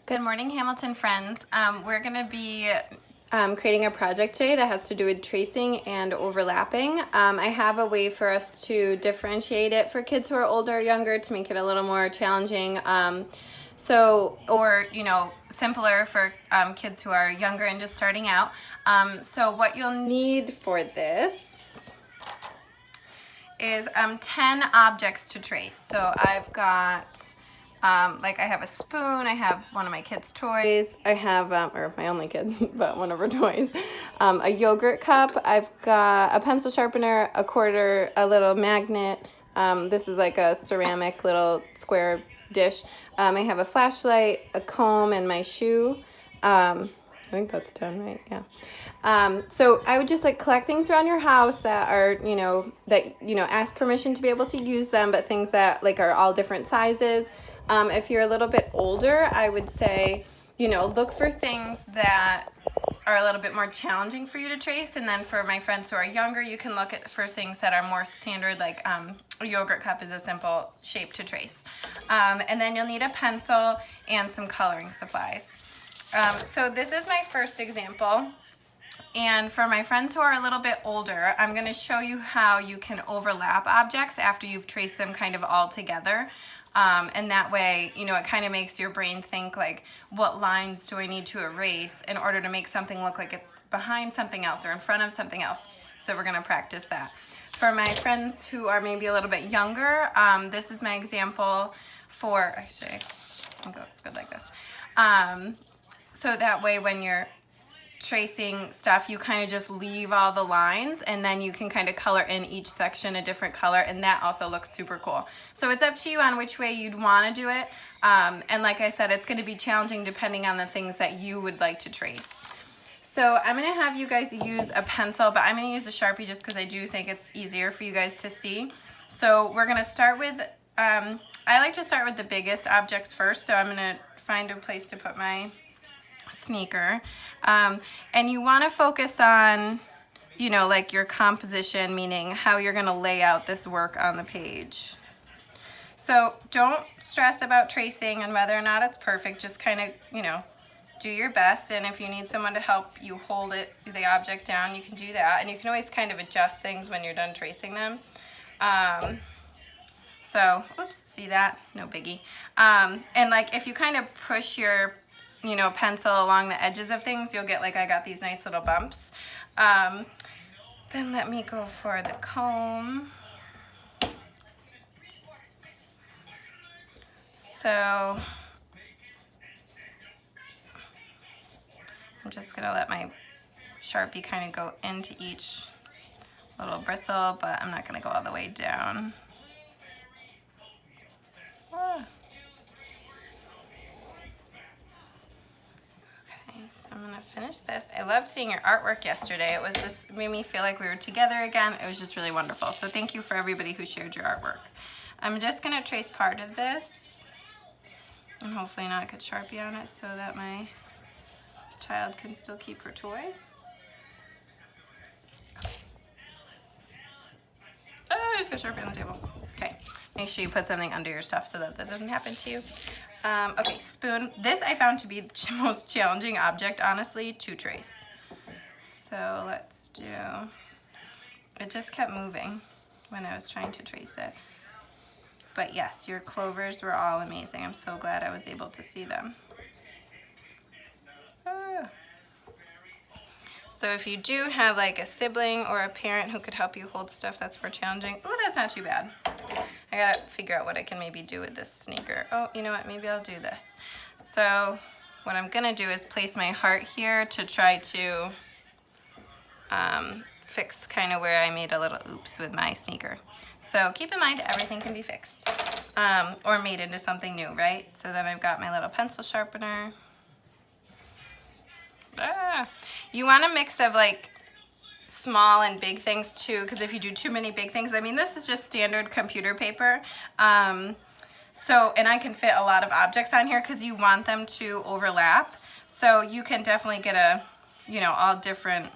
Good morning, Hamilton friends. We're going to be creating a project today that has to do with tracing and overlapping. I have a way for us to differentiate it for kids who are older or younger to make it a little more challenging. Or simpler for kids who are younger and just starting out. So what you'll need for this is 10 objects to trace. So I've got I have a spoon, I have one of my kids' toys, I have, or my only kid, but one of her toys, a yogurt cup, I've got a pencil sharpener, a quarter, a little magnet, this is like a ceramic little square dish, I have a flashlight, a comb, and my shoe. I think that's 10, right? Yeah. So I would just collect things around your house that are, ask permission to be able to use them, but things that are all different sizes. If you're a little bit older, I would say, look for things that are a little bit more challenging for you to trace. And then for my friends who are younger, you can look for things that are more standard, like a yogurt cup is a simple shape to trace. And then you'll need a pencil and some coloring supplies. So this is my first example. And for my friends who are a little bit older, I'm going to show you how you can overlap objects after you've traced them kind of all together. And that way, it kind of makes your brain think what lines do I need to erase in order to make something look like it's behind something else or in front of something else. So we're going to practice that. For my friends who are maybe a little bit younger, this is my example for, actually, I think it's good like this. So that way when you're tracing stuff, you kind of just leave all the lines and then you can kind of color in each section a different color, and that also looks super cool. So it's up to you on which way you'd want to do it, and like I said, it's going to be challenging depending on the things that you would like to trace. So I'm going to have you guys use a pencil, but I'm going to use a Sharpie just because I do think it's easier for you guys to see. So we're going to start with, I like to start with the biggest objects first, so I'm going to find a place to put my sneaker, and you want to focus on your composition, meaning how you're going to lay out this work on the page. So don't stress about tracing and whether or not it's perfect, just kind of do your best, and if you need someone to help you hold the object down, you can do that, and you can always kind of adjust things when you're done tracing them. So oops, see that? No biggie. And if you kind of push your pencil along the edges of things, you'll get I got these nice little bumps. Then let me go for the comb. So I'm just gonna let my Sharpie kind of go into each little bristle, but I'm not gonna go all the way down. So I'm gonna finish this. I loved seeing your artwork yesterday. It was just made me feel like we were together again. It was just really wonderful. So thank you for everybody who shared your artwork. I'm just gonna trace part of this and hopefully not get Sharpie on it so that my child can still keep her toy. Oh, I just got Sharpie on the table. Okay, make sure you put something under your stuff so that doesn't happen to you. Okay, spoon. This I found to be the most challenging object, honestly, to trace. So let's do, it just kept moving when I was trying to trace it. But yes, your clovers were all amazing. I'm so glad I was able to see them. So if you do have a sibling or a parent who could help you hold stuff that's more challenging, oh, that's not too bad. I gotta figure out what I can maybe do with this sneaker. Oh, you know what, maybe I'll do this. So what I'm gonna do is place my heart here to try to fix kind of where I made a little oops with my sneaker. So keep in mind, everything can be fixed or made into something new, right? So then I've got my little pencil sharpener. You want a mix of small and big things too, because if you do too many big things, I mean, this is just standard computer paper. And I can fit a lot of objects on here because you want them to overlap. So you can definitely get all different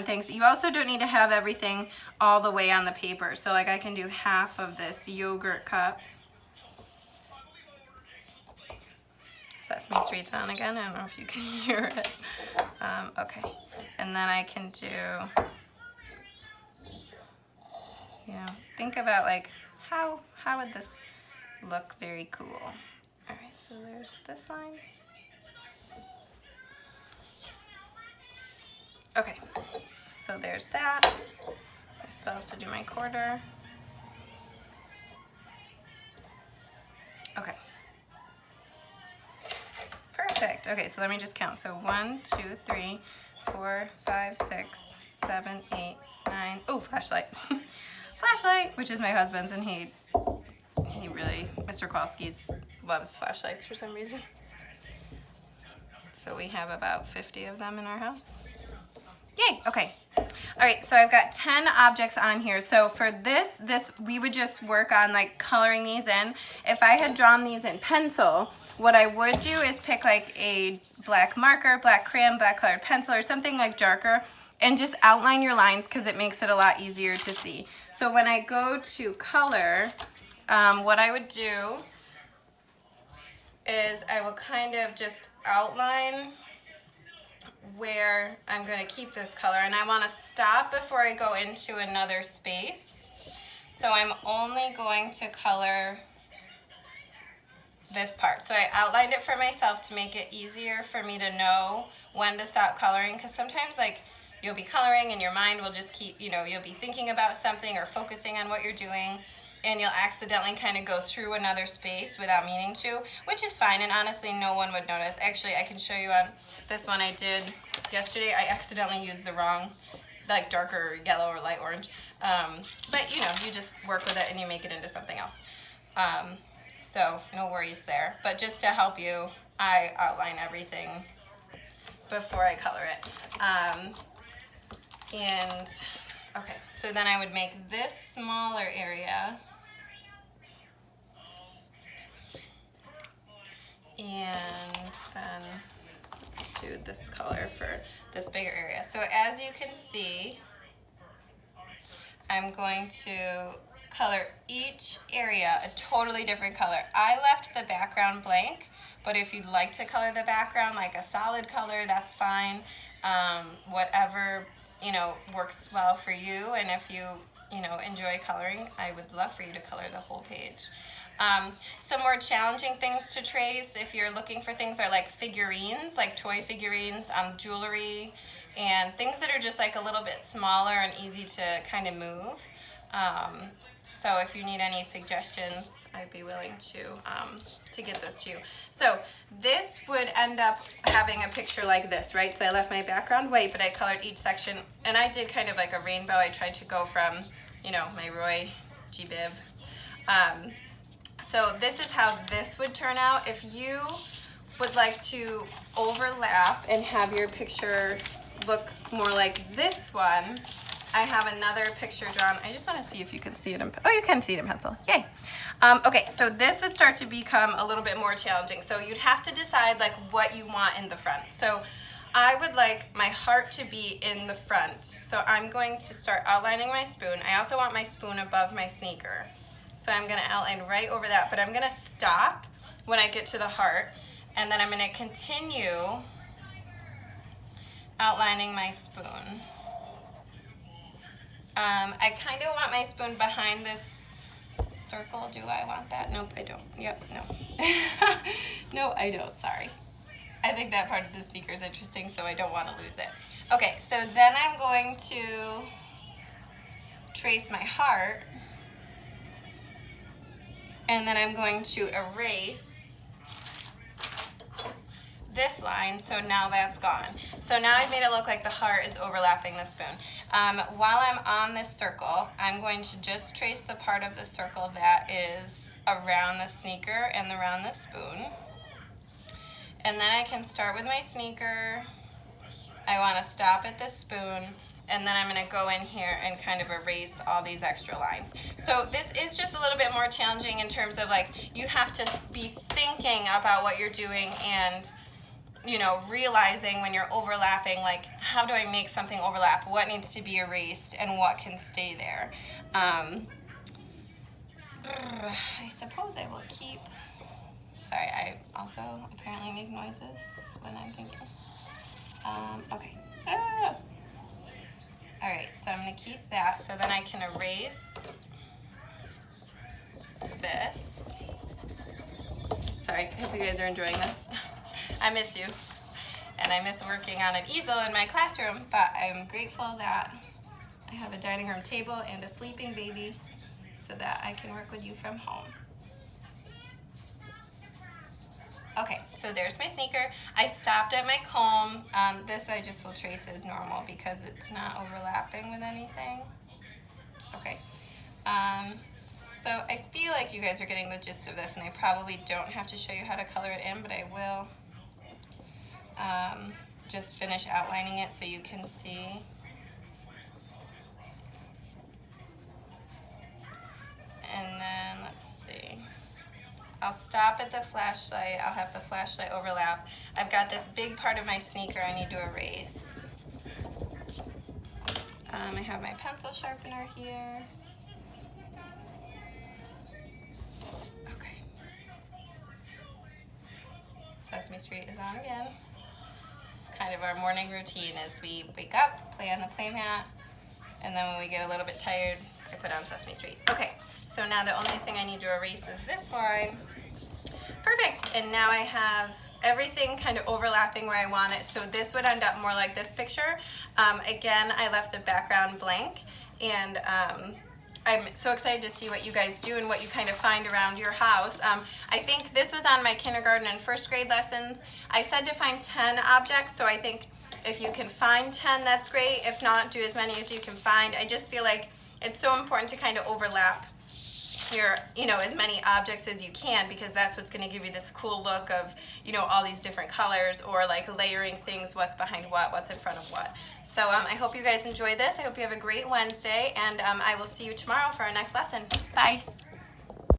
things. You also don't need to have everything all the way on the paper. So I can do half of this yogurt cup. Christmas tree on again. I don't know if you can hear it. Okay, and then I can do, you know, think about like how would this look very cool. All right, so there's this line. Okay, so there's that. I still have to do my quarter. Okay. Perfect. Okay, so let me just count. So 1, 2, 3, 4, 5, 6, 7, 8, 9. Oh, flashlight. Flashlight, which is my husband's, and he really, Mr. Kowalski's loves flashlights for some reason. So we have about 50 of them in our house. Yay, okay. All right, so I've got 10 objects on here. So for this we would just work on like coloring these in. If I had drawn these in pencil, what I would do is pick like a black marker, black crayon, black colored pencil, or something like darker, and just outline your lines because it makes it a lot easier to see. So when I go to color, what I would do is I will kind of just outline where I'm going to keep this color, and I want to stop before I go into another space. So I'm only going to color this part. So I outlined it for myself to make it easier for me to know when to stop coloring, because sometimes like you'll be coloring and your mind will just keep, you know, you'll be thinking about something or focusing on what you're doing, and you'll accidentally kind of go through another space without meaning to, which is fine, and honestly no one would notice. Actually, I can show you on this one I did yesterday. I accidentally used the wrong, like darker yellow or light orange, but you know, you just work with it and you make it into something else. So no worries there, but just to help you, I outline everything before I color it. And okay, so then I would make this smaller area, and then let's do this color for this bigger area. So as you can see, I'm going to color each area a totally different color. I left the background blank, but if you'd like to color the background like a solid color, that's fine. Whatever, you know, works well for you, and if you know, enjoy coloring, I would love for you to color the whole page. Some more challenging things to trace if you're looking for things are like figurines, like toy figurines, jewelry, and things that are just like a little bit smaller and easy to kind of move. So if you need any suggestions, I'd be willing to get those to you. So this would end up having a picture like this, right? So I left my background white, but I colored each section, and I did kind of like a rainbow. I tried to go from, you know, my Roy G. Biv. So this is how this would turn out. If you would like to overlap and have your picture look more like this one, I have another picture drawn. I just want to see if you can see it in, oh, you can see it in pencil. Yay. Okay, so this would start to become a little bit more challenging. So you'd have to decide like what you want in the front. So I would like my heart to be in the front. So I'm going to start outlining my spoon. I also want my spoon above my sneaker. So I'm going to outline right over that, but I'm going to stop when I get to the heart, and then I'm going to continue outlining my spoon. I kind of want my spoon behind this circle. Do I want that? Nope, I don't. Yep, no. No, I don't, sorry. I think that part of the sneaker is interesting, so I don't want to lose it. Okay, so then I'm going to trace my heart, and then I'm going to erase this line, so now that's gone. So now I've made it look like the heart is overlapping the spoon. While I'm on this circle, I'm going to just trace the part of the circle that is around the sneaker and around the spoon. And then I can start with my sneaker. I want to stop at this spoon, and then I'm going to go in here and kind of erase all these extra lines. So this is just a little bit more challenging in terms of like you have to be thinking about what you're doing and, you know, realizing when you're overlapping, like how do I make something overlap? What needs to be erased and what can stay there? I suppose I will keep, sorry, also apparently make noises when I'm thinking. Okay. Ah! All right, so I'm gonna keep that so then I can erase this. Sorry, I hope you guys are enjoying this. I miss you, and I miss working on an easel in my classroom, but I'm grateful that I have a dining room table and a sleeping baby so that I can work with you from home. Okay, so there's my sneaker. I stopped at my comb. This I just will trace as normal because it's not overlapping with anything. Okay, so I feel like you guys are getting the gist of this, and I probably don't have to show you how to color it in, but I will. Just finish outlining it so you can see. And then let's see. I'll stop at the flashlight. I'll have the flashlight overlap. I've got this big part of my sneaker I need to erase. I have my pencil sharpener here. Okay. Sesame Street is on again. It's kind of our morning routine as we wake up, play on the playmat, and then when we get a little bit tired, I put on Sesame Street. Okay, so now the only thing I need to erase is this line. Perfect, and now I have everything kind of overlapping where I want it, so this would end up more like this picture. Again, I left the background blank, and I'm so excited to see what you guys do and what you kind of find around your house. I think this was on my kindergarten and first grade lessons. I said to find 10 objects, so I think if you can find 10, that's great. If not, do as many as you can find. I just feel like it's so important to kind of overlap your, as many objects as you can, because that's what's going to give you this cool look of, all these different colors, or like layering things, what's behind what, what's in front of what. So I hope you guys enjoy this. I hope you have a great Wednesday, and I will see you tomorrow for our next lesson. Bye.